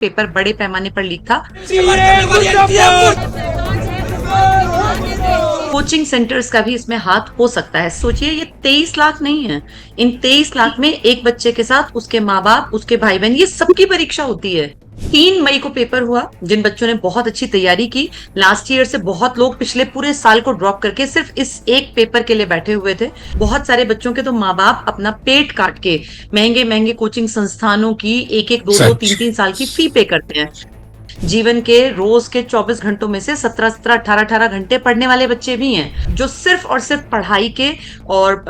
Paper बड़े पैमाने पर लीक था। कोचिंग सेंटर्स का भी इसमें हाथ हो सकता है। सोचिए, ये 23 लाख नहीं है। इन 23 लाख में एक बच्चे के साथ उसके माँ बाप, उसके भाई बहन, ये सबकी परीक्षा होती है। 3 मई को पेपर हुआ। जिन बच्चों ने बहुत अच्छी तैयारी की, लास्ट ईयर से बहुत लोग पिछले पूरे साल को ड्रॉप करके सिर्फ इस एक पेपर के लिए बैठे हुए थे। बहुत सारे बच्चों के तो माँ बाप अपना पेट काट के महंगे महंगे कोचिंग संस्थानों की एक एक, दो दो, सच। तीन तीन साल की फी पे करते हैं। जीवन के रोज के 24 घंटों में से 17-17, 18-18 घंटे पढ़ने वाले बच्चे भी हैं, जो सिर्फ और सिर्फ पढ़ाई के और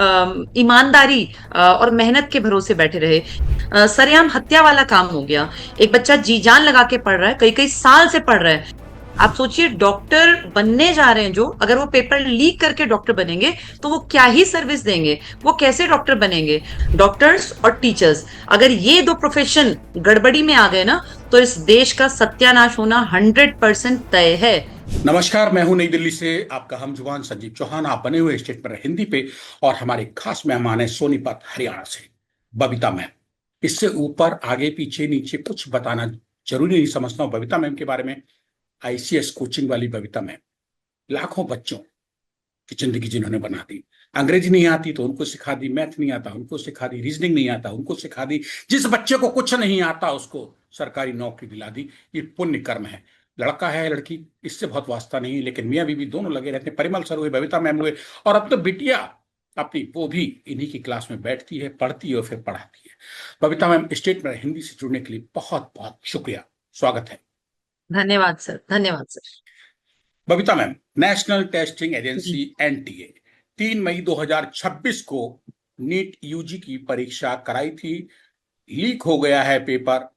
ईमानदारी और मेहनत के भरोसे बैठे रहे। सरेआम हत्या वाला काम हो गया। एक बच्चा जी जान लगा के पढ़ रहा है, कई कई साल से पढ़ रहा है। आप सोचिए, डॉक्टर बनने जा रहे हैं जो, अगर वो पेपर लीक करके डॉक्टर बनेंगे तो वो क्या ही सर्विस देंगे, वो कैसे डॉक्टर बनेंगे। डॉक्टर्स और टीचर्स, अगर ये दो प्रोफेशन गड़बड़ी में आ गए ना, तो इस देश का सत्यानाश होना 100% तय है। नमस्कार, मैं हूं नई दिल्ली से आपका हमजुबान संजीव चौहान। आप बने हुए स्टेट पर हिंदी पे, और हमारे खास मेहमान है सोनीपत हरियाणा से बबीता मैम। इससे ऊपर आगे पीछे नीचे कुछ बताना जरूरी नहीं समझता हूं बबीता मैम के बारे में। आईसीएस कोचिंग वाली बबीता मैम लाखों बच्चों की जिंदगी जिन्होंने बना दी। अंग्रेजी नहीं आती तो उनको सिखा दी, मैथ नहीं आता उनको सिखा दी, रीजनिंग नहीं आता उनको सिखा दी। जिस बच्चे को कुछ नहीं आता उसको सरकारी नौकरी दिला दी। ये पुण्य कर्म है। लड़का है लड़की, इससे बहुत वास्ता नहीं है, लेकिन मियाँ बीवी दोनों लगे रहते हैं। परिमल सर हुए, बबीता मैम हुए, और अब तो बिटिया अपनी वो भी इन्हीं की क्लास में बैठती है, पढ़ती है और फिर पढ़ाती है। बबीता मैम, स्टेट में हिंदी से जुड़ने के लिए बहुत बहुत शुक्रिया, स्वागत है। धन्यवाद सर, धन्यवाद sir. Babita ma'am, national testing जी। एजेंसी एनटीए 3 मई 2026 को नीट यूजी की परीक्षा कराई थी। लीक हो गया है पेपर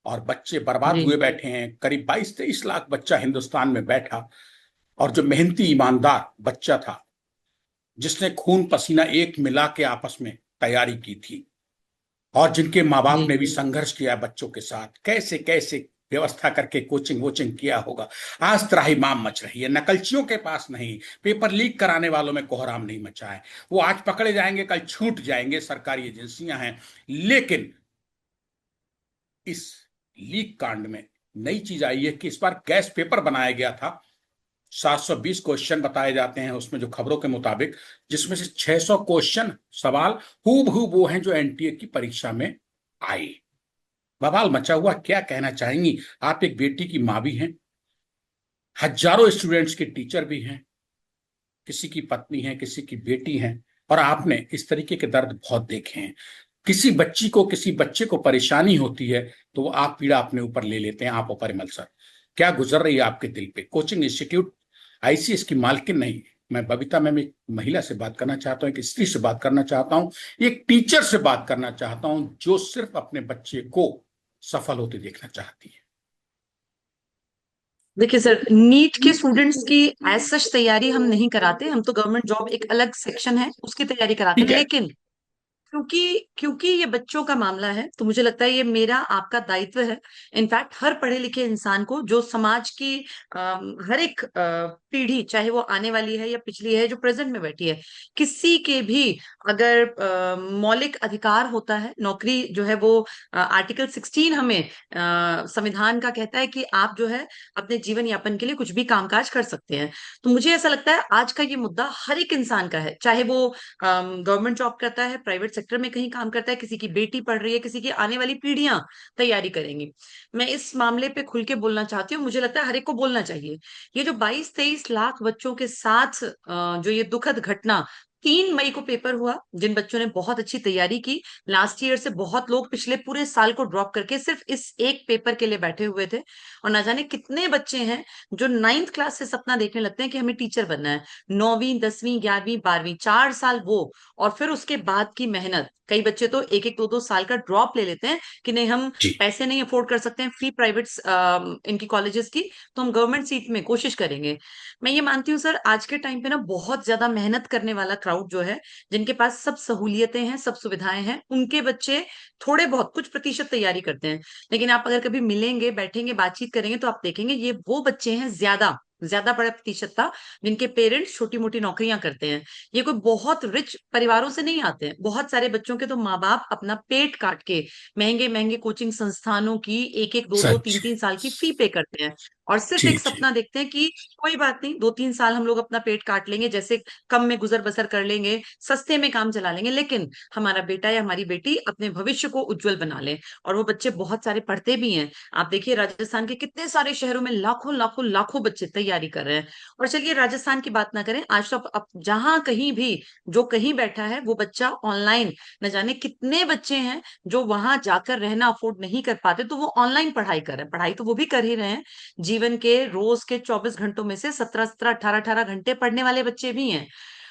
और बच्चे बर्बाद जी। हुए बैठे हैं। करीब 22-23 लाख बच्चा हिंदुस्तान में बैठा, और जो मेहनती ईमानदार बच्चा था, जिसने खून पसीना एक मिला के आपस में तैयारी की थी, और जिनके माँ बाप जी। ने भी संघर्ष किया बच्चों के साथ, कैसे कैसे व्यवस्था करके कोचिंग वोचिंग किया होगा, आज त्राहिमाम मच रही है। नकलचियों के पास नहीं, पेपर लीक कराने वालों में कोहराम नहीं मचा है। वो आज पकड़े जाएंगे, कल छूट जाएंगे। सरकारी एजेंसियां हैं, लेकिन इस लीक कांड में नई चीज आई है कि इस बार गैस पेपर बनाया गया था। 720 क्वेश्चन बताए जाते हैं उसमें, जो खबरों के मुताबिक, जिसमें से 600 क्वेश्चन सवाल हूबहू वो हैं जो एनटीए की परीक्षा में आए। बवाल मचा हुआ। क्या कहना चाहेंगी? आप एक बेटी की मां भी हैं, हजारों स्टूडेंट्स के टीचर भी हैं, किसी की पत्नी है, किसी की बेटी है, और आपने इस तरीके के दर्द बहुत देखे हैं। किसी बच्ची को, किसी बच्चे को परेशानी होती है तो वो आप पीड़ा अपने ऊपर ले लेते हैं। आप और परिमल सर, क्या गुजर रही है आपके दिल पे? कोचिंग इंस्टीट्यूट आईसीएस की मालकिन नहीं, मैं बबीता मैम एक महिला से बात करना चाहता हूं, एक स्त्री से बात करना चाहता हूं, एक टीचर से बात करना चाहता हूं, जो सिर्फ अपने बच्चे को सफल होते देखना चाहती है। देखिए सर, नीट के स्टूडेंट्स की एज सच तैयारी हम नहीं कराते। हम तो गवर्नमेंट जॉब एक अलग सेक्शन है, उसकी तैयारी कराते ठीक हैं। है। लेकिन क्योंकि ये बच्चों का मामला है, तो मुझे लगता है ये मेरा आपका दायित्व है। इनफैक्ट हर पढ़े लिखे इंसान को, जो समाज की हर एक पीढ़ी, चाहे वो आने वाली है या पिछली है, जो प्रेजेंट में बैठी है, किसी के भी अगर मौलिक अधिकार होता है, नौकरी जो है वो आर्टिकल 16 हमें संविधान का कहता है कि आप जो है अपने जीवन यापन के लिए कुछ भी कामकाज कर सकते हैं। तो मुझे ऐसा लगता है आज का ये मुद्दा हर एक इंसान का है, चाहे वो गवर्नमेंट जॉब करता है, प्राइवेट सेक्टर में कहीं काम करता है, किसी की बेटी पढ़ रही है, किसी की आने वाली पीढ़ियां तैयारी करेंगी। मैं इस मामले पे खुल के बोलना चाहती हूँ। मुझे लगता है हर एक को बोलना चाहिए। ये जो 22-23 लाख बच्चों के साथ जो ये दुखद घटना, 3 मई को पेपर हुआ। जिन बच्चों ने बहुत अच्छी तैयारी की, लास्ट ईयर से बहुत लोग पिछले पूरे साल को ड्रॉप करके सिर्फ इस एक पेपर के लिए बैठे हुए थे। और ना जाने कितने बच्चे हैं जो 9th क्लास से सपना देखने लगते हैं कि हमें टीचर बनना है। 9वीं, 10वीं, 11वीं, 12वीं, 4 साल वो, और फिर उसके बाद की मेहनत। कई बच्चे तो एक एक, दो दो साल का ड्रॉप ले लेते हैं कि नहीं, हम जी। पैसे नहीं अफोर्ड कर सकते हैं फी प्राइवेट इनकी कॉलेजेस की, तो हम गवर्नमेंट सीट में कोशिश करेंगे। मैं ये मानती हूँ सर, आज के टाइम पे ना बहुत ज्यादा मेहनत करने वाला क्राउड जो है, जिनके पास सब सहूलियतें हैं, सब सुविधाएं हैं, उनके बच्चे थोड़े बहुत कुछ प्रतिशत तैयारी करते हैं। लेकिन आप अगर कभी मिलेंगे, बैठेंगे, बातचीत करेंगे, तो आप देखेंगे ये वो बच्चे हैं ज्यादा ज्यादा बड़ा प्रतिशत था जिनके पेरेंट्स छोटी मोटी नौकरियां करते हैं। ये कोई बहुत रिच परिवारों से नहीं आते हैं। बहुत सारे बच्चों के तो माँ बाप अपना पेट काट के महंगे महंगे कोचिंग संस्थानों की एक एक दो दो सच। तीन तीन साल की फी पे करते हैं, और सिर्फ जी एक जी। सपना देखते हैं कि कोई बात नहीं, 2-3 साल हम लोग अपना पेट काट लेंगे, जैसे कम में गुजर बसर कर लेंगे, सस्ते में काम चला लेंगे, लेकिन हमारा बेटा या हमारी बेटी अपने भविष्य को उज्जवल बना ले। और वो बच्चे बहुत सारे पढ़ते भी हैं। आप देखिए राजस्थान के कितने सारे शहरों में लाखों लाखों लाखों बच्चे तैयारी कर रहे हैं। और चलिए राजस्थान की बात ना करें, आज तो अब जहां कहीं भी जो कहीं बैठा है वो बच्चा ऑनलाइन, न जाने कितने बच्चे हैं जो वहां जाकर रहना अफोर्ड नहीं कर पाते, तो वो ऑनलाइन पढ़ाई कर रहे हैं। पढ़ाई तो वो भी कर ही रहे हैं। जीवन के रोज के 24 घंटों में से 17-17, 18-18 घंटे पढ़ने वाले बच्चे भी हैं।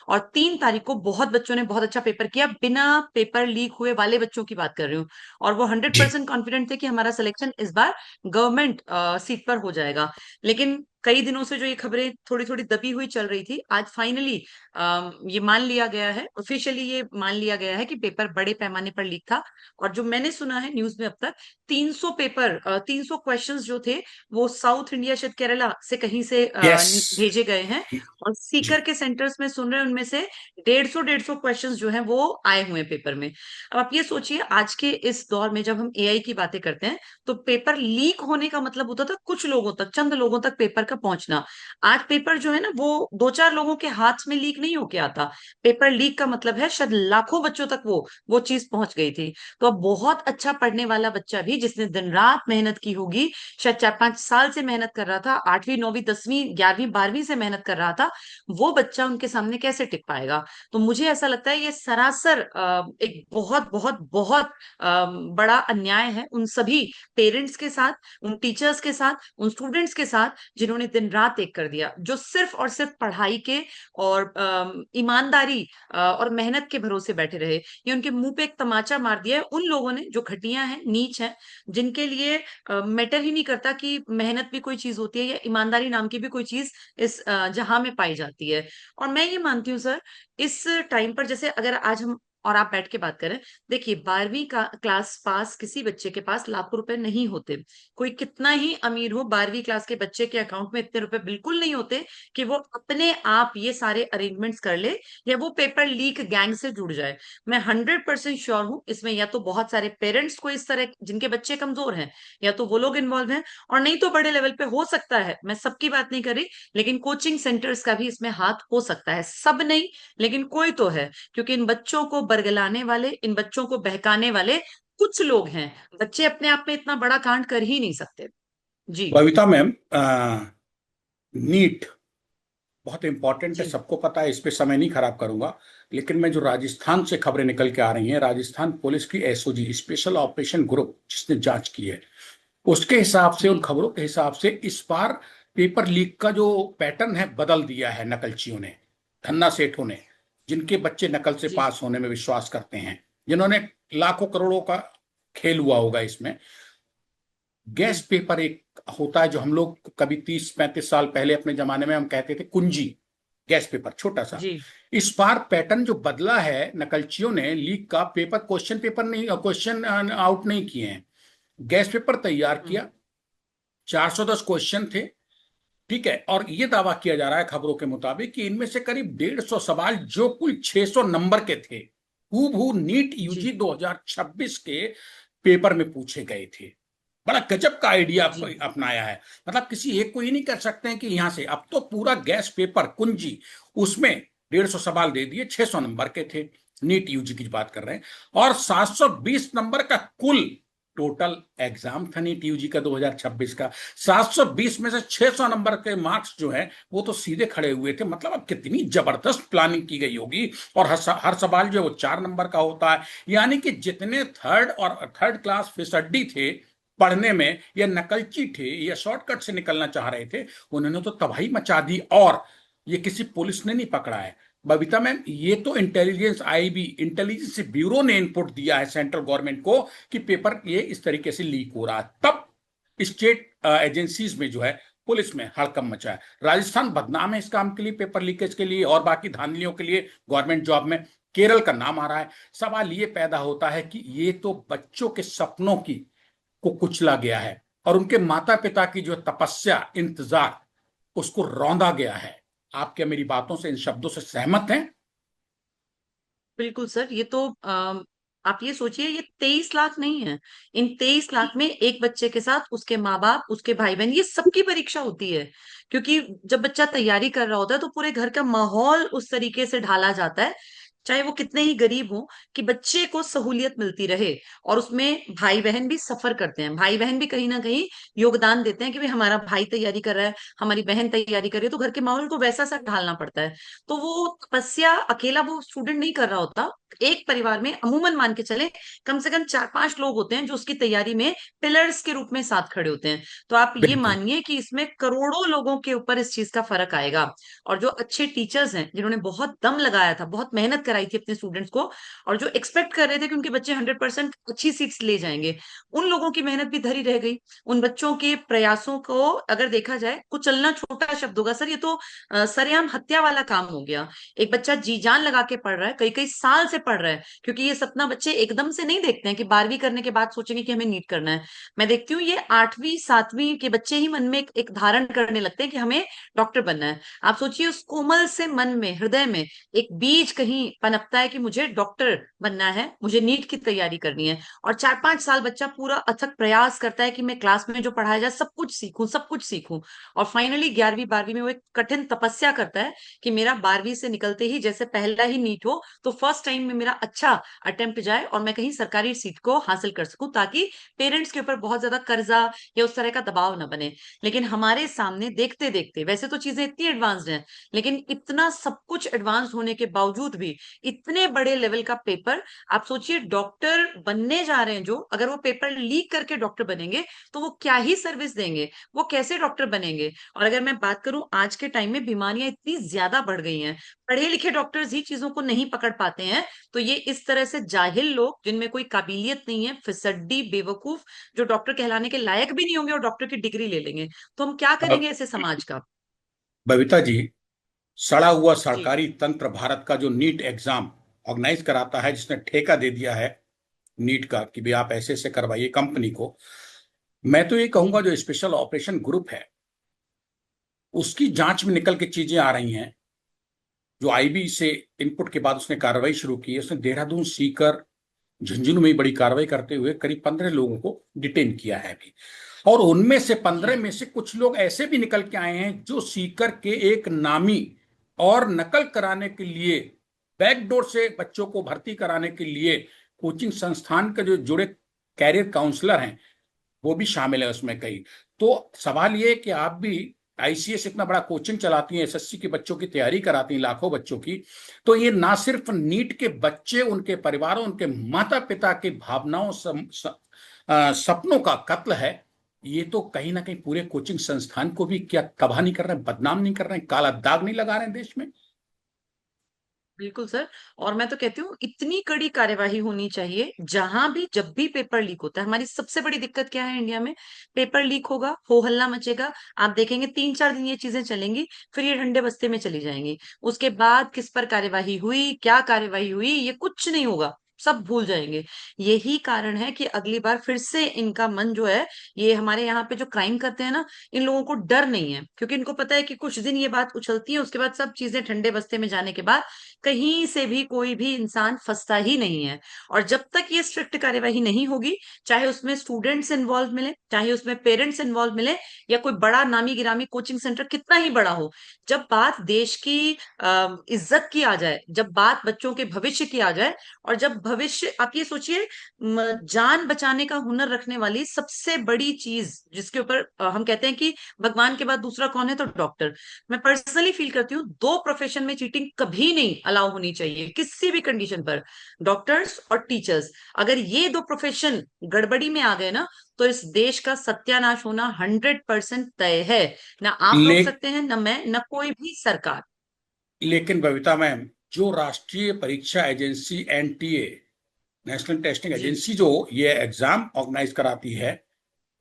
और 3 तारीख को बहुत बच्चों ने बहुत अच्छा पेपर किया, बिना पेपर लीक हुए वाले बच्चों की बात कर रही हूँ। और वो हंड्रेड जी। परसेंट कॉन्फिडेंट थे कि हमारा सिलेक्शन इस बार गवर्नमेंट सीट पर हो जाएगा। लेकिन कई दिनों से जो ये खबरें थोड़ी थोड़ी दबी हुई चल रही थी, आज फाइनली ये मान लिया गया है, ऑफिशियली ये मान लिया गया है कि पेपर बड़े पैमाने पर लीक था। और जो मैंने सुना है न्यूज में अब तक, 300 क्वेश्चंस जो थे वो साउथ इंडिया, शायद केरला से कहीं से यस। भेजे गए हैं। और जी। सीकर के सेंटर्स में सुन रहे हैं, उनमें से 150 क्वेश्चंस जो हैं वो आए हुए हैं पेपर में। अब आप ये सोचिए, आज के इस दौर में जब हम एआई की बातें करते हैं, तो पेपर लीक होने का मतलब होता था कुछ लोगों तक, चंद लोगों तक पेपर का पहुंचना। आज पेपर जो है ना वो 2-4 लोगों के हाथ में लीक नहीं होके आता। पेपर लीक का मतलब है शायद लाखों बच्चों तक वो चीज पहुंच गई थी। तो अब बहुत अच्छा पढ़ने वाला बच्चा भी, जिसने दिन रात मेहनत की होगी, शायद 4-5 साल से मेहनत कर रहा था, 8वीं 9वीं 10वीं 11वीं 12वीं से मेहनत कर रहा था, वो बच्चा उनके सामने कैसे टिक पाएगा। तो मुझे ऐसा लगता है ये सरासर एक बहुत बहुत बहुत बड़ा अन्याय है उन सभी पेरेंट्स के साथ, उन टीचर्स के साथ, उन स्टूडेंट्स के साथ, जिन्होंने दिन रात एक कर दिया, जो सिर्फ और सिर्फ पढ़ाई के और ईमानदारी और मेहनत के भरोसे बैठे रहे। ये उनके मुंह पे एक तमाचा मार दिया है उन लोगों ने जो घटिया हैं, नीच हैं, जिनके लिए मैटर ही नहीं करता कि मेहनत भी कोई चीज होती है या ईमानदारी नाम की भी कोई चीज इस जहां में पाई जाती है। और मैं ये मानती हूँ सर, इस टाइम पर जैसे अगर आज हम और आप बैठ के बात करें, देखिए 12वीं का क्लास पास किसी बच्चे के पास लाखों रुपए नहीं होते। कोई कितना ही अमीर हो, 12वीं क्लास के बच्चे के अकाउंट में इतने रुपए बिल्कुल नहीं होते कि वो अपने आप ये सारे अरेंजमेंट्स कर ले या वो पेपर लीक गैंग से जुड़ जाए। मैं 100% श्योर हूं इसमें या तो बहुत सारे पेरेंट्स को इस तरह, जिनके बच्चे कमजोर हैं, या तो वो लोग इन्वॉल्व हैं, और नहीं तो बड़े लेवल पे हो सकता है, मैं सबकी बात नहीं कर रही, लेकिन कोचिंग सेंटर्स का भी इसमें हाथ हो सकता है। सब नहीं, लेकिन कोई तो है। क्योंकि इन बच्चों को बरगलाने वाले, इन बच्चों को बहकाने वाले कुछ लोग हैं। बच्चे अपने आप में इतना बड़ा कांड कर ही नहीं सकते। जी बबीता मैम, नीट बहुत इंपॉर्टेंट है, जी सबको पता है, इस पे समय नहीं खराब करूंगा। लेकिन मैं जो राजस्थान से खबरें निकल के आ रही हैं, राजस्थान पुलिस की एसओजी स्पेशल ऑपरेशन ग्रुप जिसने जांच की है, उसके हिसाब से, उन जी खबरों के हिसाब से इस बार पेपर लीक का जो पैटर्न है बदल दिया है नकलचियों ने, धन्ना सेठों ने, जिनके बच्चे नकल से जी पास होने में विश्वास करते हैं, जिन्होंने लाखों करोड़ों का खेल हुआ होगा इसमें। गैस जी पेपर एक होता है जो हम लोग कभी 30-35 साल पहले अपने जमाने में हम कहते थे कुंजी, गैस पेपर छोटा सा। जी इस बार पैटर्न जो बदला है, नकलचियों ने लीक का पेपर, क्वेश्चन पेपर नहीं, क्वेश्चन आउट नहीं किए हैं, गैस पेपर तैयार हम्म, किया। 410 क्वेश्चन थे, ठीक है। और ये दावा किया जा रहा है खबरों के मुताबिक कि इनमें से करीब 150 सवाल जो कुल 600 नंबर के थे, हूबहू नीट यूजी जी 2026 के पेपर में पूछे गए थे। बड़ा गजब का आइडिया जी अपनाया है। मतलब किसी एक को ही नहीं कर सकते हैं कि यहां से, अब तो पूरा गैस पेपर कुंजी, उसमें 150 सवाल दे दिए, 600 नंबर के थे, नीट यूजी की बात कर रहे हैं। और 720 नंबर का कुल टोटल एग्जाम था नीट यूजी का 2026 का। 720 में से 600 नंबर के मार्क्स जो है वो तो सीधे खड़े हुए थे। मतलब अब कितनी जबरदस्त प्लानिंग की गई होगी। और हर सवाल जो है वो 4 नंबर का होता है। यानी कि जितने थर्ड क्लास फिसड्डी थे पढ़ने में, या नकलची थे, या शॉर्टकट से निकलना चाह रहे थे, उन्होंने तो तबाही मचा दी। और ये किसी पुलिस ने नहीं पकड़ा है बबीता मैम, ये तो इंटेलिजेंस, आईबी इंटेलिजेंस ब्यूरो ने इनपुट दिया है सेंट्रल गवर्नमेंट को कि पेपर ये इस तरीके से लीक हो रहा है। तब स्टेट एजेंसीज में जो है, पुलिस में हड़कंप मचा है। राजस्थान बदनाम है इस काम के लिए, पेपर लीकेज के लिए और बाकी धांधलियों के लिए गवर्नमेंट जॉब में। केरल का नाम आ रहा है। सवाल ये पैदा होता है कि ये तो बच्चों के सपनों की को कुचला गया है, और उनके माता पिता की जो तपस्या, इंतजार, उसको रौंदा गया है। आप क्या मेरी बातों से, इन शब्दों से सहमत हैं? बिल्कुल सर, ये तो आप ये सोचिए, ये 23 लाख नहीं है। इन 23 लाख में एक बच्चे के साथ उसके माँ बाप, उसके भाई बहन, ये सबकी परीक्षा होती है। क्योंकि जब बच्चा तैयारी कर रहा होता है तो पूरे घर का माहौल उस तरीके से ढाला जाता है, चाहे वो कितने ही गरीब हो, कि बच्चे को सहूलियत मिलती रहे। और उसमें भाई बहन भी सफर करते हैं, भाई बहन भी कहीं ना कहीं योगदान देते हैं कि भाई हमारा भाई तैयारी कर रहा है, हमारी बहन तैयारी कर रही है, तो घर के माहौल को वैसा सा ढालना पड़ता है। तो वो तपस्या अकेला वो स्टूडेंट नहीं कर रहा होता। एक परिवार में अमूमन मान के चले, कम से कम 4-5 लोग होते हैं जो उसकी तैयारी में पिलर्स के रूप में साथ खड़े होते हैं। तो आप ये बिल्कुल। मानिए कि इसमें करोड़ों लोगों के ऊपर इस चीज का फर्क आएगा। और जो अच्छे टीचर्स हैं, जिन्होंने बहुत दम लगाया था, बहुत मेहनत कराई थी अपने स्टूडेंट्स को, और जो एक्सपेक्ट कर रहे थे कि उनके बच्चे 100% अच्छी सीट्स ले जाएंगे, उन लोगों की मेहनत भी धरी रह गई। उन बच्चों के प्रयासों को अगर देखा जाए, कुचलना छोटा शब्द होगा सर, ये तो सरेआम हत्या वाला काम हो गया। एक बच्चा जी जान लगा के पढ़ रहा है, कई कई साल से पढ़ रहा है, क्योंकि ये सपना बच्चे एकदम से नहीं देखते हैं कि 12वीं करने के बाद सोचेंगे कि हमें नीट करना है। मैं देखती हूँ ये 8वीं 7वीं के बच्चे ही मन में एक धारण करने लगते हैं कि हमें डॉक्टर बनना है। आप सोचिए, उस कोमल से मन में, हृदय में एक बीज कहीं पनपता है कि मुझे डॉक्टर बनना है, मुझे नीट की तैयारी करनी है। और 4-5 साल बच्चा पूरा अथक प्रयास करता है कि मैं क्लास में जो पढ़ाया जाए सब कुछ सीखूं, सब कुछ सीखूं। और फाइनली 11वीं 12वीं में वो एक कठिन तपस्या करता है कि मेरा 12वीं से निकलते ही जैसे पहला ही नीट हो, तो फर्स्ट टाइम में मेरा अच्छा अटेम्प्ट जाए और मैं कहीं सरकारी सीट को हासिल कर सकूं, ताकि पेरेंट्स के ऊपर बहुत ज्यादा कर्जा या उस तरह का दबाव ना बने। लेकिन हमारे सामने देखते देखते, वैसे तो चीजें इतनी एडवांस्ड हैं, लेकिन इतना सब कुछ एडवांस होने के बावजूद भी इतने बड़े लेवल का पेपर। आप सोचिए, डॉक्टर बनने जा रहे हैं जो, अगर वो पेपर लीक करके डॉक्टर बनेंगे तो वो क्या ही सर्विस देंगे, वो कैसे डॉक्टर बनेंगे। और अगर मैं बात करूं, आज के टाइम में बीमारियां इतनी ज्यादा बढ़ गई हैं, पढ़े लिखे डॉक्टर्स ही चीजों को नहीं पकड़ पाते हैं, तो ये इस तरह से जाहिल लोग, जिनमें कोई काबिलियत नहीं है, फिसड्डी बेवकूफ, जो डॉक्टर कहलाने के लायक भी नहीं होंगे और डॉक्टर की डिग्री ले लेंगे, तो हम क्या अब करेंगे ऐसे समाज का। बबीता जी, सड़ा हुआ जी। सरकारी तंत्र भारत का जो नीट एग्जाम ऑर्गेनाइज कराता है, जिसने ठेका दे दिया है नीट का कि भाई आप ऐसे ऐसे करवाइए कंपनी को, मैं तो ये कहूंगा जी। जो स्पेशल ऑपरेशन ग्रुप है उसकी जांच में निकल के चीजें आ रही हैं। जो आईबी से इनपुट के बाद उसने कार्रवाई शुरू की है, उसने देहरादून, सीकर, झुंझुनू में बड़ी कार्रवाई करते हुए करीब 15 लोगों को डिटेन किया है अभी। और उनमें से 15 जी। में से कुछ लोग ऐसे भी निकल के आए हैं जो सीकर के एक नामी और नकल कराने के लिए, बैकडोर से बच्चों को भर्ती कराने के लिए कोचिंग संस्थान के जो जुड़े कैरियर काउंसलर हैं वो भी शामिल है उसमें कई। तो सवाल ये है कि आप भी आईसीएस इतना बड़ा कोचिंग चलाती हैं, एसएससी के बच्चों की तैयारी कराती हैं, लाखों बच्चों की। तो ये ना सिर्फ नीट के बच्चे, उनके परिवारों, उनके माता पिता की भावनाओं, सपनों का कत्ल है, ये तो कहीं ना कहीं पूरे कोचिंग संस्थान को भी क्या तबाह नहीं कर रहे हैं, बदनाम नहीं कर रहे हैं, काला दाग नहीं लगा रहे हैं देश में? बिल्कुल सर। और मैं तो कहती हूँ इतनी कड़ी कार्यवाही होनी चाहिए, जहां भी जब भी पेपर लीक होता है। हमारी सबसे बड़ी दिक्कत क्या है इंडिया में? पेपर लीक होगा, हो हल्ला मचेगा, आप देखेंगे 3-4 दिन ये चीजें चलेंगी, फिर ये ठंडे बस्ते में चली जाएंगी। उसके बाद किस पर कार्यवाही हुई, क्या कार्यवाही हुई, ये कुछ नहीं होगा, सब भूल जाएंगे। यही कारण है कि अगली बार फिर से इनका मन जो है, ये हमारे यहाँ पे जो क्राइम करते हैं ना, इन लोगों को डर नहीं है, क्योंकि इनको पता है कि कुछ दिन ये बात उछलती है, उसके बाद सब चीजें ठंडे बस्ते में जाने के बाद कहीं से भी कोई भी इंसान फंसता ही नहीं है। और जब तक ये स्ट्रिक्ट कार्यवाही नहीं होगी, चाहे उसमें स्टूडेंट्स इन्वॉल्व मिले, चाहे उसमें पेरेंट्स इन्वॉल्व मिले, या कोई बड़ा नामी गिरामी कोचिंग सेंटर कितना ही बड़ा हो, जब बात देश की इज्जत की आ जाए, जब बात बच्चों के भविष्य की आ जाए, और जब भविष्य, आप ये सोचिए, जान बचाने का हुनर रखने वाली सबसे बड़ी चीज जिसके ऊपर हम कहते हैं कि भगवान के बाद दूसरा कौन है, तो डॉक्टर। मैं पर्सनली फील करती हूँ, दो प्रोफेशन में चीटिंग कभी नहीं अलाउ होनी चाहिए किसी भी कंडीशन पर, डॉक्टर्स और टीचर्स। अगर ये दो प्रोफेशन गड़बड़ी में आ गए ना, तो इस देश का सत्यानाश होना 100% तय है। ना आप ले, रोक सकते हैं, ना मैं, ना कोई भी सरकार। लेकिन बबीता मैम, जो राष्ट्रीय परीक्षा एजेंसी एनटीए, नेशनल टेस्टिंग जी। एजेंसी, जो ये एग्जाम ऑर्गेनाइज कराती है,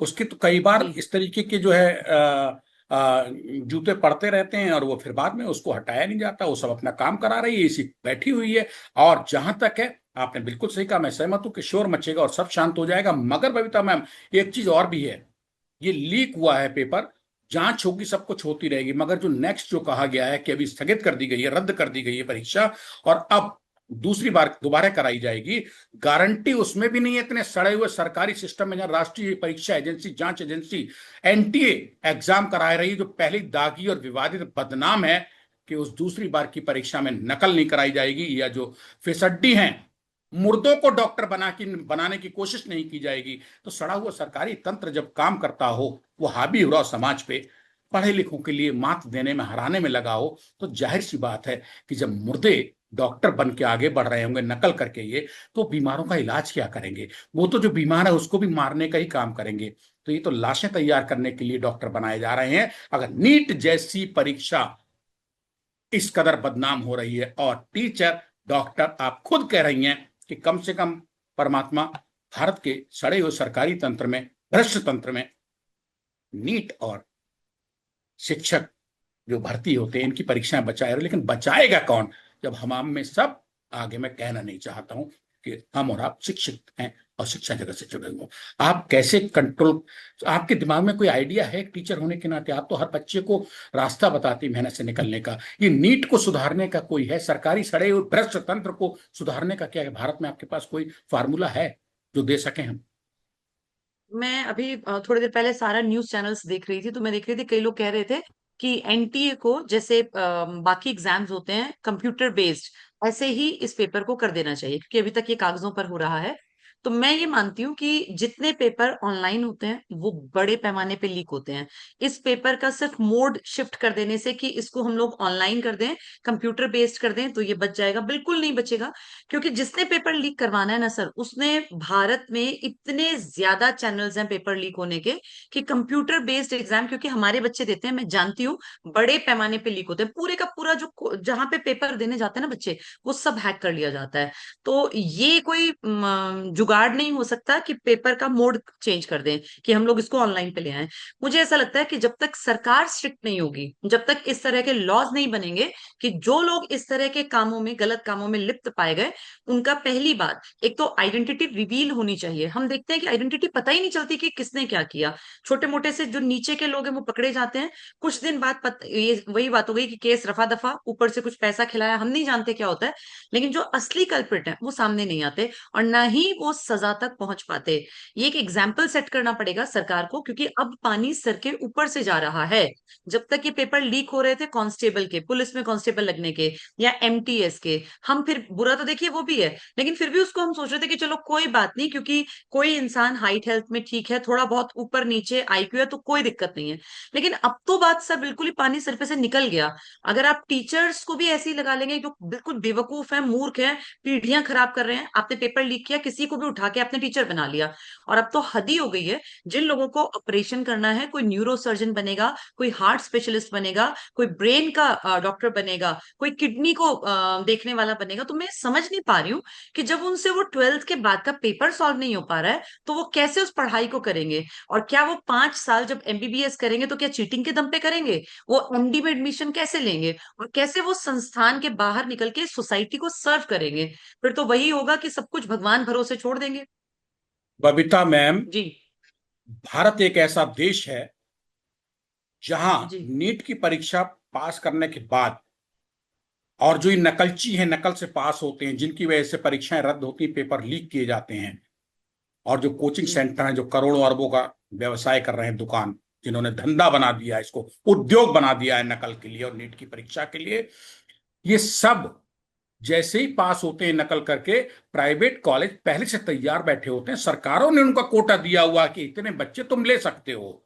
उसके तो कई बार जी। इस तरीके के जो है जूते पड़ते रहते हैं और वो फिर बाद में उसको हटाया नहीं जाता, वो सब अपना काम करा रही है, इसी बैठी हुई है। और जहां तक है, आपने बिल्कुल सही कहा, मैं सहमत हूं कि शोर मचेगा और सब शांत हो जाएगा, मगर बबीता मैम एक चीज और भी है। ये लीक हुआ है पेपर, जांच होगी, सब कुछ होती रहेगी, मगर जो नेक्स्ट जो कहा गया है कि अभी स्थगित कर दी गई है, रद्द कर दी गई है परीक्षा, और अब दूसरी बार दोबारा कराई जाएगी, गारंटी उसमें भी नहीं है। इतने सड़े हुए सरकारी सिस्टम में, जहां राष्ट्रीय परीक्षा एजेंसी, जांच एजेंसी एनटीए एग्जाम करा रही है, जो पहली दागी और विवादित बदनाम है, कि उस दूसरी बार की परीक्षा में नकल नहीं कराई जाएगी, या जो फिसड्डी हैं, मुर्दों को डॉक्टर बनाने की कोशिश नहीं की जाएगी। तो सड़ा हुआ सरकारी तंत्र जब काम करता हो, वो हावी हो रहा समाज पे, पढ़े लिखों के लिए मात देने में, हराने में लगा हो, तो जाहिर सी बात है कि जब मुर्दे डॉक्टर बन के आगे बढ़ रहे होंगे नकल करके, ये तो बीमारों का इलाज क्या करेंगे? वो तो जो बीमार है उसको भी मारने का ही काम करेंगे। तो ये तो लाशें तैयार करने के लिए डॉक्टर बनाए जा रहे हैं। अगर नीट जैसी परीक्षा इस कदर बदनाम हो रही है, और टीचर, डॉक्टर, आप खुद कह रही हैं कि कम से कम परमात्मा, भारत के सड़े हुए सरकारी तंत्र में, भ्रष्ट तंत्र में, नीट और शिक्षक जो भर्ती होते हैं, इनकी परीक्षाएं बचाए रहे, लेकिन बचाएगा कौन जब हम में सब, आगे मैं कहना नहीं चाहता हूं कि हम और आप शिक्षित हैं और शिक्षा जगत से जुड़े हुए हैं। आप कैसे कंट्रोल, आपके दिमाग में कोई आइडिया है? एक टीचर होने के नाते आप तो हर बच्चे को रास्ता बताती मेहनत से निकलने का। ये नीट को सुधारने का कोई है? सरकारी सड़े हुए भ्रष्ट तंत्र को सुधारने का क्या है? भारत में आपके पास कोई फार्मूला है जो दे सके हम? मैं अभी थोड़ी देर पहले सारा न्यूज चैनल्स देख रही थी, तो मैं देख रही थी कई लोग कह रहे थे कि एनटीए को जैसे बाकी एग्जाम्स होते हैं कंप्यूटर बेस्ड, ऐसे ही इस पेपर को कर देना चाहिए, क्योंकि अभी तक ये कागजों पर हो रहा है। तो मैं ये मानती हूँ कि जितने पेपर ऑनलाइन होते हैं वो बड़े पैमाने पे लीक होते हैं। इस पेपर का सिर्फ मोड शिफ्ट कर देने से कि इसको हम लोग ऑनलाइन कर दें, कंप्यूटर बेस्ड कर दें, तो ये बच जाएगा। बिल्कुल नहीं बचेगा, क्योंकि जिसने पेपर लीक करवाना है ना सर, उसने, भारत में इतने ज्यादा चैनल्स हैं पेपर लीक होने के, कि कंप्यूटर बेस्ड एग्जाम क्योंकि हमारे बच्चे देते हैं, मैं जानती हूँ, बड़े पैमाने पे लीक होते हैं। पूरे का पूरा जो जहां पे पेपर देने जाते हैं ना बच्चे, वो सब हैक कर लिया जाता है। तो ये कोई जुगाड़ नहीं हो सकता कि पेपर का मोड चेंज कर दें कि हम लोग इसको ऑनलाइन पे ले आए। मुझे ऐसा लगता है कि जब तक सरकार स्ट्रिक्ट नहीं होगी, जब तक इस तरह के लॉज नहीं बनेंगे कि जो लोग इस तरह के कामों में, गलत कामों में लिप्त पाए गए, उनका पहली बात, एक तो आइडेंटिटी रिवील होनी चाहिए। हम देखते हैं कि आइडेंटिटी पता ही नहीं चलती कि किसने क्या किया। छोटे मोटे से जो नीचे के लोग हैं वो पकड़े जाते हैं, कुछ दिन बाद ये वही बात हो गई कि केस रफा दफा, ऊपर से कुछ पैसा खिलाया, हम नहीं जानते क्या होता है। लेकिन जो असली कल्प्रिट है वो सामने नहीं आते, और ना ही वो सजा तक पहुंच पाते। ये एक एग्जाम्पल सेट करना पड़ेगा सरकार को, क्योंकि अब पानी सर के ऊपर से जा रहा है। जब तक ये पेपर लीक हो रहे थे कांस्टेबल के, पुलिस में कांस्टेबल लगने के, या एमटीएस के, हम फिर, बुरा तो देखिए वो भी है, लेकिन फिर भी उसको हम सोच रहे थे कि चलो कोई बात नहीं, क्योंकि कोई इंसान हाइट हेल्थ में ठीक है, थोड़ा बहुत ऊपर नीचे आईक्यू है, तो कोई दिक्कत नहीं है। लेकिन अब तो बात सर बिल्कुल ही पानी सर पे से निकल गया। अगर आप टीचर्स को भी ऐसे ही लगा लेंगे जो बिल्कुल बेवकूफ है, मूर्ख है, पीढ़ियां खराब कर रहे हैं, आपने पेपर लीक किया, किसी को भी उठा के आपने टीचर बना लिया। और अब तो हद ही हो गई है। जिन लोगों को ऑपरेशन करना है, कोई न्यूरो सर्जन बनेगा, कोई हार्ट स्पेशलिस्ट बनेगा, कोई ब्रेन का डॉक्टर बनेगा, कोई किडनी को देखने वाला बनेगा, तो मैं समझ नहीं पा रही हूँ कि जब उनसे वो ट्वेल्थ के बाद का पेपर सॉल्व नहीं हो पा रहा है, तो वो कैसे उस पढ़ाई को करेंगे? और क्या वो 5 साल जब एमबीबीएस करेंगे तो क्या चीटिंग के दम पे करेंगे? वो एमडी में एडमिशन कैसे लेंगे? और कैसे वो संस्थान के बाहर निकल के सोसाइटी को सर्व करेंगे? फिर तो वही होगा कि सब कुछ भगवान भरोसे छोड़ देंगे। बबीता मैम, जी। भारत एक ऐसा देश है जहां जी। नीट की परीक्षा पास करने के बाद, और जो ये नकलची हैं, नकल से पास होते हैं, जिनकी वजह से परीक्षाएं रद्द होती, पेपर लीक किए जाते हैं, और जो कोचिंग जी। सेंटर हैं जो करोड़ों अरबों का व्यवसाय कर रहे हैं, दुकान, जिन्होंने धंधा बना दिया है, इसको उद्योग बना दिया है नकल के लिए और नीट की परीक्षा के लिए, ये सब जैसे ही पास होते हैं नकल करके, प्राइवेट कॉलेज पहले से तैयार बैठे होते हैं, सरकारों ने उनका कोटा दिया हुआ कि इतने बच्चे तुम ले सकते हो।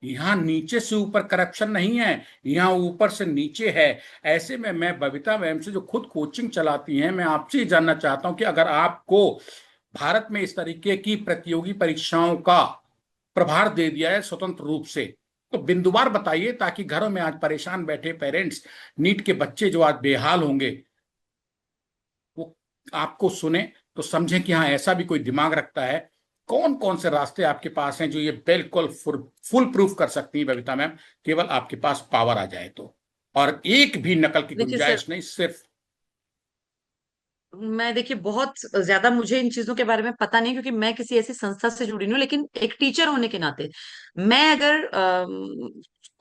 यहाँ नीचे से ऊपर करप्शन नहीं है, यहाँ ऊपर से नीचे है। ऐसे में मैं बबीता मैम से, जो खुद कोचिंग चलाती हैं, मैं आपसे ही जानना चाहता हूं कि अगर आपको भारत में इस तरीके की प्रतियोगी परीक्षाओं का प्रभार दे दिया है स्वतंत्र रूप से, तो बिंदुवार बताइए, ताकि घरों में आज परेशान बैठे पेरेंट्स, नीट के बच्चे जो आज बेहाल होंगे, वो आपको सुने तो समझें कि हाँ, ऐसा भी कोई दिमाग रखता है। कौन कौन से रास्ते आपके पास हैं जो ये बिल्कुल फुल प्रूफ कर सकती है बबीता मैम, केवल आपके पास पावर आ जाए तो, और एक भी नकल की देखिए सर, गुंजाइश नहीं, सिर्फ। मैं, देखिए, बहुत ज्यादा मुझे इन चीजों के बारे में पता नहीं, क्योंकि मैं किसी ऐसी संस्था से जुड़ी नहीं हूँ, लेकिन एक टीचर होने के नाते मैं अगर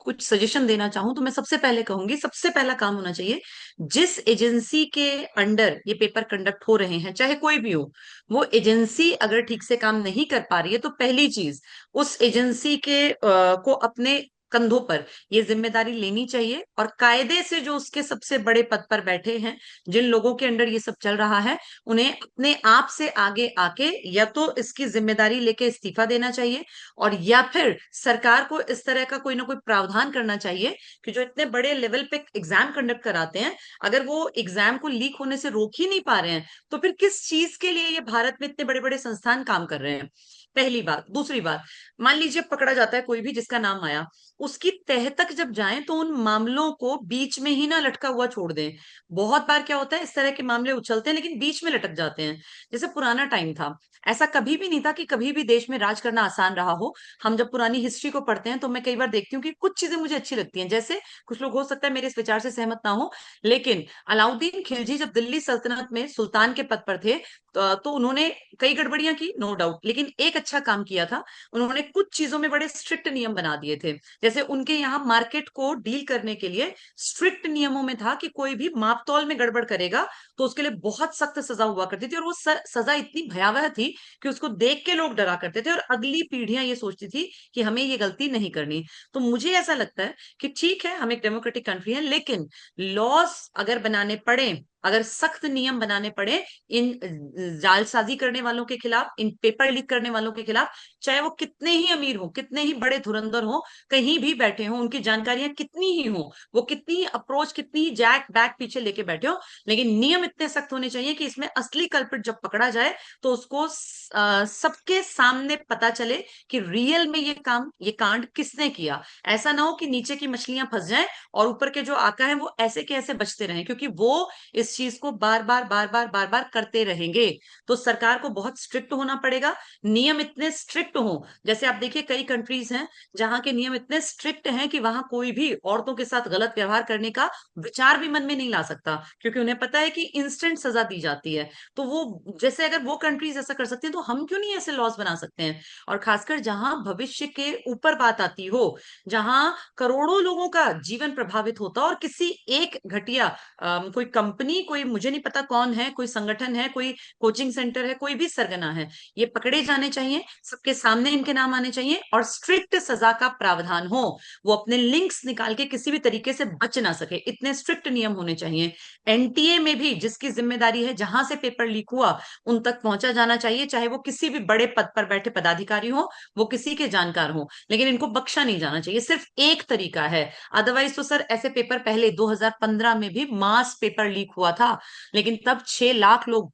कुछ सजेशन देना चाहूं तो मैं सबसे पहले कहूंगी, सबसे पहला काम होना चाहिए, जिस एजेंसी के अंडर ये पेपर कंडक्ट हो रहे हैं, चाहे कोई भी हो, वो एजेंसी अगर ठीक से काम नहीं कर पा रही है तो पहली चीज उस एजेंसी के को अपने कंधों पर ये जिम्मेदारी लेनी चाहिए, और कायदे से जो उसके सबसे बड़े पद पर बैठे हैं, जिन लोगों के अंडर ये सब चल रहा है, उन्हें अपने आप से आगे आके या तो इसकी जिम्मेदारी लेके इस्तीफा देना चाहिए, और या फिर सरकार को इस तरह का कोई ना कोई प्रावधान करना चाहिए कि जो इतने बड़े लेवल पे एग्जाम कंडक्ट कराते हैं, अगर वो एग्जाम को लीक होने से रोक ही नहीं पा रहे हैं, तो फिर किस चीज के लिए ये भारत में इतने बड़े बड़े संस्थान काम कर रहे हैं। पहली बात। दूसरी बात, मान लीजिए पकड़ा जाता है कोई भी जिसका नाम आया, उसकी तह तक जब जाएं तो उन मामलों को बीच में ही ना लटका हुआ छोड़ दें। बहुत बार क्या होता है, इस तरह के मामले उछलते हैं लेकिन बीच में लटक जाते हैं। जैसे पुराना टाइम था, ऐसा कभी भी नहीं था कि कभी भी देश में राज करना आसान रहा हो। हम जब पुरानी हिस्ट्री को पढ़ते हैं तो मैं कई बार देखती हूँ कि कुछ चीजें मुझे अच्छी लगती हैं, जैसे कुछ लोग हो सकता है मेरे इस विचार से सहमत ना हो, लेकिन अलाउद्दीन खिलजी जब दिल्ली सल्तनत में सुल्तान के पद पर थे, तो उन्होंने कई गड़बड़ियां की, नो डाउट, लेकिन एक अच्छा काम किया था। उन्होंने कुछ चीजों में बड़े स्ट्रिक्ट नियम बना दिए थे। जैसे उनके यहाँ मार्केट को डील करने के लिए स्ट्रिक्ट नियमों में था कि कोई भी माप तौल में गड़बड़ करेगा तो उसके लिए बहुत सख्त सजा हुआ करती थी, और वो सजा इतनी भयावह थी कि उसको देख के लोग डरा करते थे, और अगली पीढ़ियां ये सोचती थी कि हमें ये गलती नहीं करनी। तो मुझे ऐसा लगता है कि ठीक है, हम एक डेमोक्रेटिक कंट्री है, लेकिन लॉस अगर बनाने पड़े, अगर सख्त नियम बनाने पड़े इन जालसाजी करने वालों के खिलाफ, इन पेपर लीक करने वालों के खिलाफ, चाहे वो कितने ही अमीर हो, कितने ही बड़े धुरंधर हो, कहीं भी बैठे हो, उनकी जानकारियां कितनी ही हो, वो कितनी ही अप्रोच, कितनी ही जैक बैक पीछे लेके बैठे हो, लेकिन नियम इतने सख्त होने चाहिए कि इसमें असली कल्प्रिट जब पकड़ा जाए तो उसको सबके सामने पता चले कि रियल में ये काम, ये कांड किसने किया। ऐसा ना हो कि नीचे की मछलियां फंस जाएं और ऊपर के जो आका है वो ऐसे के ऐसे बचते रहें, क्योंकि वो इस चीज को बार बार बार बार बार बार करते रहेंगे। तो सरकार को बहुत स्ट्रिक्ट होना पड़ेगा, नियम इतने स्ट्रिक्ट हो, जैसे आप देखिए कई कंट्रीज हैं जहां के नियम इतने स्ट्रिक्ट हैं कि वहां कोई भी औरतों के साथ गलत व्यवहार करने का विचार भी मन में नहीं ला सकता, क्योंकि उन्हें पता है कि इंस्टेंट सजा दी जाती है। तो वो जैसे अगर वो कंट्रीज ऐसा कर सकती हैं तो हम क्यों नहीं ऐसे लॉस बना सकते हैं। और खासकर जहां भविष्य के ऊपर बात आती हो, जहां करोड़ों लोगों का जीवन प्रभावित होता हो, और किसी एक घटिया कोई कंपनी, कोई मुझे नहीं पता कौन है, कोई संगठन है, कोई कोचिंग सेंटर है, कोई भी सरगना है, ये पकड़े जाने चाहिए, सबके सामने इनके नाम आने चाहिए, और स्ट्रिक्ट सजा का प्रावधान हो। वो अपने लिंक्स निकाल के किसी भी तरीके से बच ना सके, इतने स्ट्रिक्ट नियम होने चाहिए। एनटीए में भी जिसकी जिम्मेदारी है, जहां से पेपर लीक हुआ उन तक पहुंचा जाना चाहिए, चाहे वो किसी भी बड़े पद पर बैठे पदाधिकारी हो, वो किसी के जानकार हो, लेकिन इनको बख्शा नहीं जाना चाहिए। सिर्फ एक तरीका है, अदरवाइज तो सर ऐसे पेपर पहले 2015 में भी मास पेपर लीक हुआ था, लेकिन तब 6 लाख लोग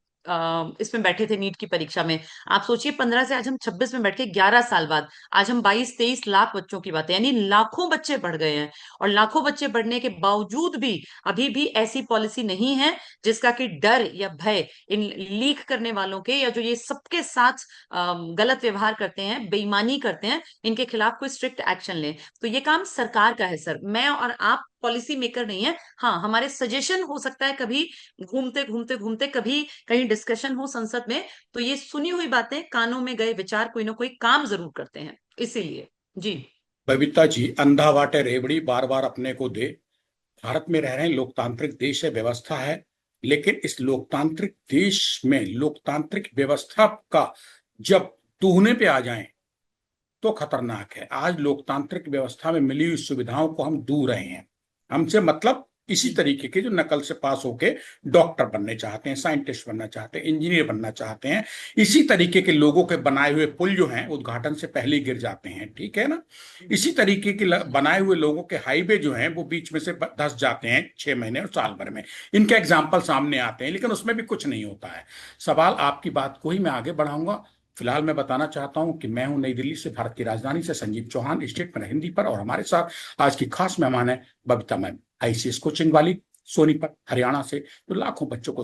इसमें बैठे थे नीट की परीक्षा में। आप सोचिए 15 से आज हम 26 में बैठ के 11 साल बाद आज हम 22-23 लाख बच्चों की बात है, यानी लाखों बच्चे बढ़ गए हैं। और लाखों बच्चे बढ़ने के बावजूद भी अभी भी ऐसी पॉलिसी नहीं है जिसका कि डर या भय इन लीक करने वालों के, या जो ये सबके साथ गलत व्यवहार करते हैं, बेईमानी करते हैं, इनके खिलाफ कोई स्ट्रिक्ट एक्शन ले। तो ये काम सरकार का है सर, मैं और आप पॉलिसी मेकर नहीं है। हाँ, हमारे सजेशन हो सकता है कभी घूमते घूमते घूमते कभी कहीं डिस्कशन हो संसद में, तो ये सुनी हुई बातें, कानों में गए विचार कोई ना कोई काम जरूर करते हैं, इसीलिए। जी। बबीता जी, अंधा वाटे रेवड़ी बार बार अपने को दे। भारत में रह रहे हैं, लोकतांत्रिक देश है, व्यवस्था है, लेकिन इस लोकतांत्रिक देश में लोकतांत्रिक व्यवस्था का जब टूहने पे आ जाएं तो खतरनाक है। आज लोकतांत्रिक व्यवस्था में मिली हुई सुविधाओं को हम दू रहे हैं। हमसे मतलब इसी तरीके के जो नकल से पास होके डॉक्टर बनने चाहते हैं, साइंटिस्ट बनना चाहते हैं, इंजीनियर बनना चाहते हैं, इसी तरीके के लोगों के बनाए हुए पुल जो हैं उद्घाटन से पहले ही गिर जाते हैं, ठीक है ना। इसी तरीके के बनाए हुए लोगों के हाईवे जो हैं वो बीच में से धंस जाते हैं 6 महीने और साल भर में। इनके एग्जाम्पल सामने आते हैं, लेकिन उसमें भी कुछ नहीं होता है। सवाल आपकी बात को ही मैं आगे बढ़ाऊंगा। फिलहाल मैं बताना चाहता हूं कि मैं हूं नई दिल्ली से, भारत की राजधानी से, संजीव चौहान, स्टेट में हिंदी पर, और हमारे साथ आज की खास मेहमान है बबीता मैम, आईसीएस कोचिंग वाली, सोनीपत हरियाणा से, जो लाखों बच्चों को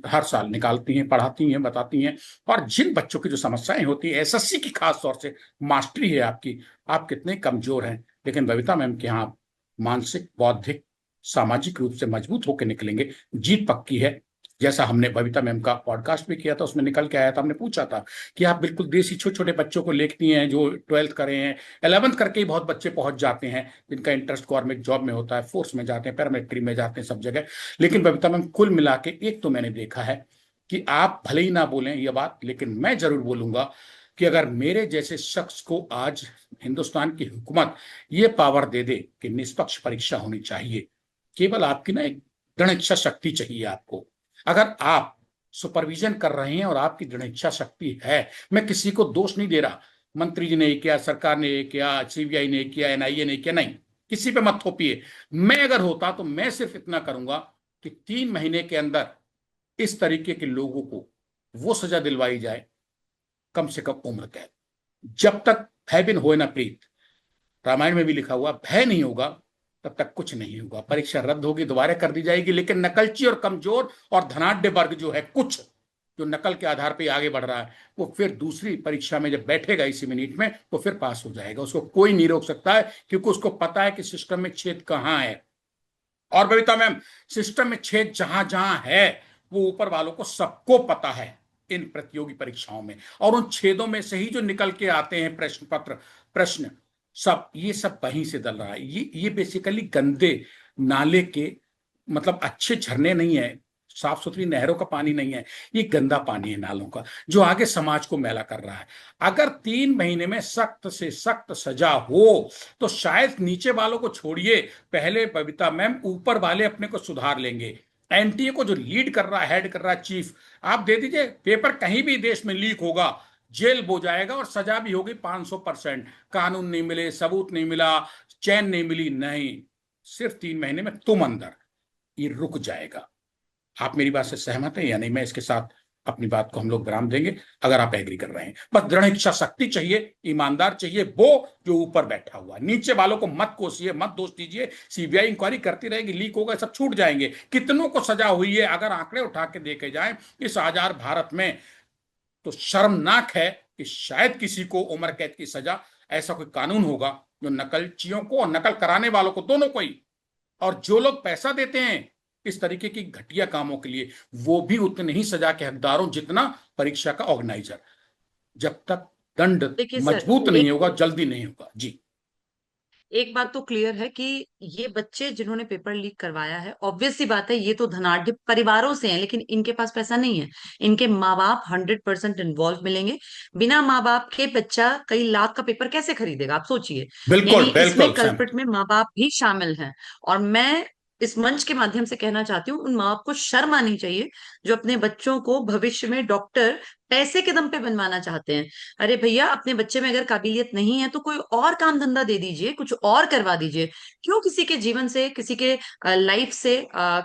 हर साल निकालती हैं, पढ़ाती हैं, बताती हैं। और जिन बच्चों की जो समस्याएं होती है, एसएससी की खास तौर से मास्टरी है आपकी, आप कितने कमजोर हैं, लेकिन बबीता मैम के यहाँ आप मानसिक, बौद्धिक, सामाजिक रूप से मजबूत होकर निकलेंगे। जीत पक्की है। जैसा हमने बबीता मैम का पॉडकास्ट भी किया था, उसमें निकल के आया था, हमने पूछा था कि आप बिल्कुल देसी छोटे छोटे बच्चों को लेखती हैं जो 12th करे हैं, 11th करके ही बहुत बच्चे पहुंच जाते हैं जिनका इंटरेस्ट गवर्नमेंट जॉब में होता है, फोर्स में जाते हैं, पैरामिलिट्री में जाते हैं, सब जगह। लेकिन बबीता मैम कुल मिला के एक तो मैंने देखा है कि आप भले ही ना बोलें ये बात, लेकिन मैं जरूर बोलूंगा कि अगर मेरे जैसे शख्स को आज हिंदुस्तान की हुकूमत ये पावर दे दे कि निष्पक्ष परीक्षा होनी चाहिए, केवल आपकी ना एक दृढ़ इच्छा शक्ति चाहिए आपको। अगर आप सुपरविजन कर रहे हैं और आपकी दृढ़ इच्छा शक्ति है, मैं किसी को दोष नहीं दे रहा, मंत्री जी ने ये किया, सरकार ने ये किया, सीबीआई ने किया, एनआईए ने किया, नहीं, किसी पे मत थोपिए। मैं अगर होता तो मैं सिर्फ इतना करूंगा कि 3 महीने के अंदर इस तरीके के लोगों को वो सजा दिलवाई जाए, कम से कम उम्र कैद। जब तक भय बिन होए ना प्रीत, रामायण में भी लिखा हुआ, भय नहीं होगा तब तक कुछ नहीं होगा। परीक्षा रद्द होगी, दोबारा कर दी जाएगी, लेकिन नकलची और कमजोर और धनाढ्य वर्ग जो है कुछ, जो नकल के आधार पर आगे बढ़ रहा है, वो फिर दूसरी परीक्षा में जब बैठेगा इसी मिनट में, तो फिर पास हो जाएगा। उसको कोई नहीं रोक सकता है, क्योंकि उसको पता है कि सिस्टम में छेद कहां है। और बबीता मैम, सिस्टम में छेद जहां जहां है वो ऊपर वालों को सबको पता है इन प्रतियोगी परीक्षाओं में, और उन छेदों में से ही जो निकल के आते हैं प्रश्न पत्र, प्रश्न, सब ये सब वहीं से डल रहा है। ये बेसिकली गंदे नाले के, मतलब अच्छे झरने नहीं है, साफ सुथरी नहरों का पानी नहीं है, ये गंदा पानी है नालों का, जो आगे समाज को मैला कर रहा है। अगर 3 महीने में सख्त से सख्त सजा हो तो शायद नीचे वालों को छोड़िए, पहले बबीता मैम ऊपर वाले अपने को सुधार लेंगे। एनटीए को जो लीड कर रहा है, हेड कर रहा है, चीफ, आप दे दीजिए, पेपर कहीं भी देश में लीक होगा, जेल हो जाएगा और सजा भी होगी 500%। कानून नहीं मिले, सबूत नहीं मिला, चैन नहीं मिली, नहीं, सिर्फ 3 महीने में तुम अंदर, ये रुक जाएगा। आप मेरी बात से सहमत हैं या नहीं? मैं इसके साथ अपनी बात को हम लोग विराम देंगे, अगर आप एग्री कर रहे हैं। बस दृढ़ इच्छा शक्ति चाहिए, ईमानदार चाहिए, वो जो ऊपर बैठा हुआ, नीचे वालों को मत कोसिए, मत दोष दीजिए। सीबीआई इंक्वायरी करती रहेगी, लीक होगा, सब छूट जाएंगे। कितनों को सजा हुई है अगर आंकड़े उठा के देखे जाए इस आजाद भारत में, तो शर्मनाक है कि शायद किसी को उम्र कैद की सजा, ऐसा कोई कानून होगा जो नकलचियों को और नकल कराने वालों को, दोनों को ही, और जो लोग पैसा देते हैं इस तरीके की घटिया कामों के लिए, वो भी उतने ही सजा के हकदारों जितना परीक्षा का ऑर्गेनाइजर। जब तक दंड देखिए सर, मजबूत नहीं एक होगा, जल्दी नहीं होगा जी। एक बात तो क्लियर है कि ये बच्चे जिन्होंने पेपर लीक करवाया है, ऑब्वियस सी बात है, ये तो धनाढ्य परिवारों से हैं, लेकिन इनके पास पैसा नहीं है। इनके माँ बाप 100% इन्वॉल्व मिलेंगे। बिना माँ बाप के बच्चा कई लाख का पेपर कैसे खरीदेगा, आप सोचिए। यानी बिल्कुल इसमें बिल्कुल कल्प्रिट सहमत। में माँ बाप भी शामिल हैं। और मैं इस मंच के माध्यम से कहना चाहती हूँ, उन माँ बाप को शर्म आनी चाहिए जो अपने बच्चों को भविष्य में डॉक्टर पैसे के दम पे बनवाना चाहते हैं। अरे भैया, अपने बच्चे में अगर काबिलियत नहीं है तो कोई और काम धंधा दे दीजिए, कुछ और करवा दीजिए। क्यों किसी के जीवन से, किसी के लाइफ से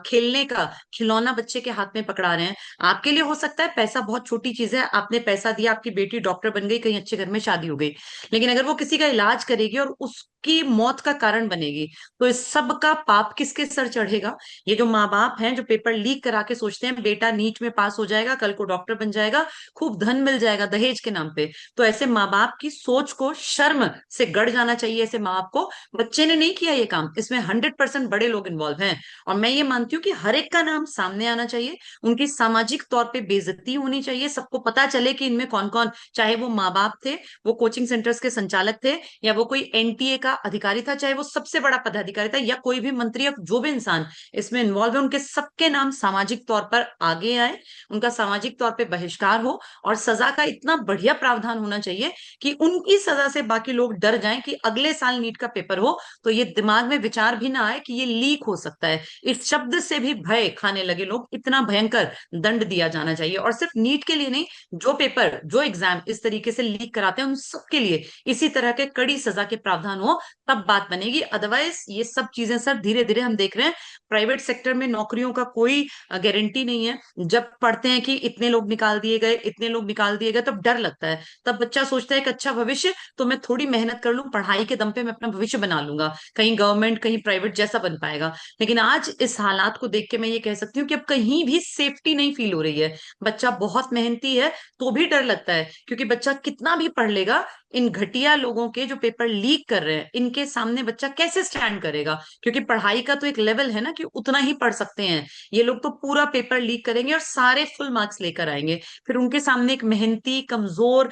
खेलने का खिलौना बच्चे के हाथ में पकड़ा रहे हैं? आपके लिए हो सकता है पैसा बहुत छोटी चीज है, आपने पैसा दिया, आपकी बेटी डॉक्टर बन गई, कहीं अच्छे घर में शादी हो गई, लेकिन अगर वो किसी का इलाज करेगी और उसकी मौत का कारण बनेगी, तो इस सब का पाप किसके सर चढ़ेगा? ये जो माँ बाप हैं जो पेपर लीक करा के सोचते हैं बेटा नीट में पास हो जाएगा, कल को डॉक्टर बन जाएगा, खूब धन मिल जाएगा दहेज के नाम पे, तो ऐसे माँ बाप की सोच को शर्म से गड़ जाना चाहिए। ऐसे माँ बाप को, बच्चे ने नहीं किया ये काम, इसमें 100% बड़े लोग इन्वॉल्व हैं। और मैं ये मानती हूँ कि हर एक का नाम सामने आना चाहिए, उनकी सामाजिक तौर पे बेइज्जती होनी चाहिए, सबको पता चले कि इनमें कौन कौन, चाहे वो माँ बाप थे, वो कोचिंग सेंटर्स के संचालक थे, या वो कोई एनटीए का अधिकारी था, चाहे वो सबसे बड़ा पदाधिकारी था, या कोई भी मंत्री या जो भी इंसान इसमें इन्वॉल्व है, उनके सबके नाम सामाजिक तौर पर आगे आए, उनका सामाजिक तौर पे बहिष्कार हो, और सजा का इतना बढ़िया प्रावधान होना चाहिए कि उनकी सजा से बाकी लोग डर जाएं कि अगले साल नीट का पेपर हो तो ये दिमाग में विचार भी ना आए कि ये लीक हो सकता है। इस शब्द से भी भय खाने लगे लोग, इतना भयंकर दंड दिया जाना चाहिए। और सिर्फ नीट के लिए नहीं, जो पेपर, जो एग्जाम इस तरीके से लीक कराते हैं उन सबके लिए इसी तरह के कड़ी सजा के प्रावधान हो, तब बात बनेगी। अदरवाइज ये सब चीजें सर धीरे धीरे हम देख रहे हैं, प्राइवेट सेक्टर में नौकरियों का कोई गारंटी नहीं है। जब पढ़ते हैं कि इतने लोग निकाल दिए गए, इतने लोग निकाल दिए गए, तब डर लगता है, तब बच्चा सोचता है कि अच्छा भविष्य, तो मैं थोड़ी मेहनत कर लूं, पढ़ाई के दम पे मैं अपना भविष्य बना लूंगा, कहीं गवर्नमेंट कहीं प्राइवेट जैसा बन पाएगा। लेकिन आज इस हालात को देख के मैं ये कह सकती हूँ कि अब कहीं भी सेफ्टी नहीं फील हो रही है। बच्चा बहुत मेहनती है तो भी डर लगता है, क्योंकि बच्चा कितना भी पढ़ लेगा, इन घटिया लोगों के जो पेपर लीक कर रहे हैं, इनके सामने बच्चा कैसे स्टैंड करेगा? क्योंकि पढ़ाई का तो एक लेवल है ना कि उतना ही पढ़ सकते हैं। ये लोग तो पूरा पेपर लीक करेंगे और सारे फुल मार्क्स लेकर आएंगे। फिर उनके सामने एक मेहनती कमजोर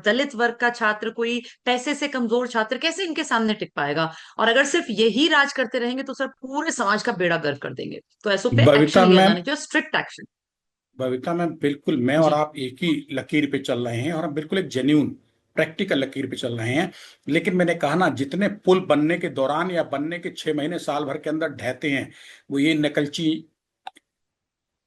दलित वर्ग का छात्र, कोई पैसे से कमजोर छात्र कैसे इनके सामने टिक पाएगा? और अगर सिर्फ यही राज करते रहेंगे तो सर पूरे समाज का बेड़ा गर्क कर देंगे। तो ऐसो पे एक्शन बबीता लिया मैम, जाना चाहिए, स्ट्रिक्ट एक्शन। बबीता मैम, बिल्कुल मैं और जी। आप एक ही लकीर पे चल रहे हैं, और हम बिल्कुल एक जेन्यून प्रैक्टिकल लकीर पे चल रहे हैं। लेकिन मैंने कहा ना, जितने पुल बनने के दौरान या बनने के 6 महीने साल भर के अंदर ढहते हैं, वो ये नकलची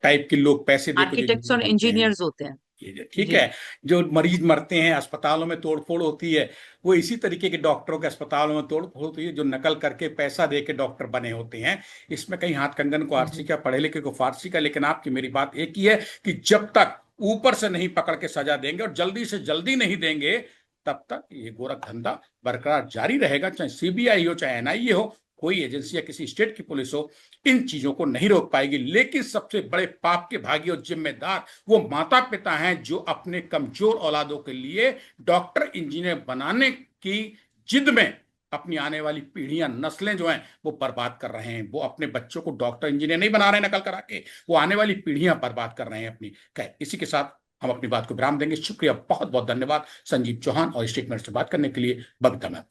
टाइप के लोग पैसे दे के जो आर्किटेक्ट्स इंजीनियर और बनते हैं। इंजीनियर्स होते हैं। ठीक जी। है। जो मरीज मरते हैं, अस्पतालों में तोड़फोड़ होती है, वो इसी तरीके के डॉक्टरों के अस्पतालों में तोड़फोड़ होती है, जो नकल करके पैसा दे के डॉक्टर बने होते हैं। इसमें कहीं हाथ कंगन को आरसी हम्म। का, पढ़े लिखे को फारसी का। लेकिन आपकी मेरी बात एक ही है कि जब तक ऊपर से नहीं पकड़ के सजा देंगे और जल्दी से जल्दी नहीं देंगे, तब तक ये गोरख धंधा बरकरार जारी रहेगा। चाहे सीबीआई हो, चाहे एनआईए हो, कोई एजेंसी या किसी स्टेट की पुलिस हो, इन चीजों को नहीं रोक पाएगी। लेकिन सबसे बड़े पाप के भागी और जिम्मेदार वो माता पिता हैं, जो अपने कमजोर औलादों के लिए डॉक्टर इंजीनियर बनाने की जिद में अपनी आने वाली पीढ़ियां, नस्लें जो हैं वो बर्बाद कर रहे हैं। वो अपने बच्चों को डॉक्टर इंजीनियर नहीं बना रहे हैं नकल करा के, वो आने वाली पीढ़ियां बर्बाद कर रहे हैं अपनी। खैर, इसी के साथ हम अपनी बात को विराम देंगे। शुक्रिया, बहुत बहुत धन्यवाद संजीव चौहान और स्टेटमेंट से बात करने के लिए। बबीता मैम।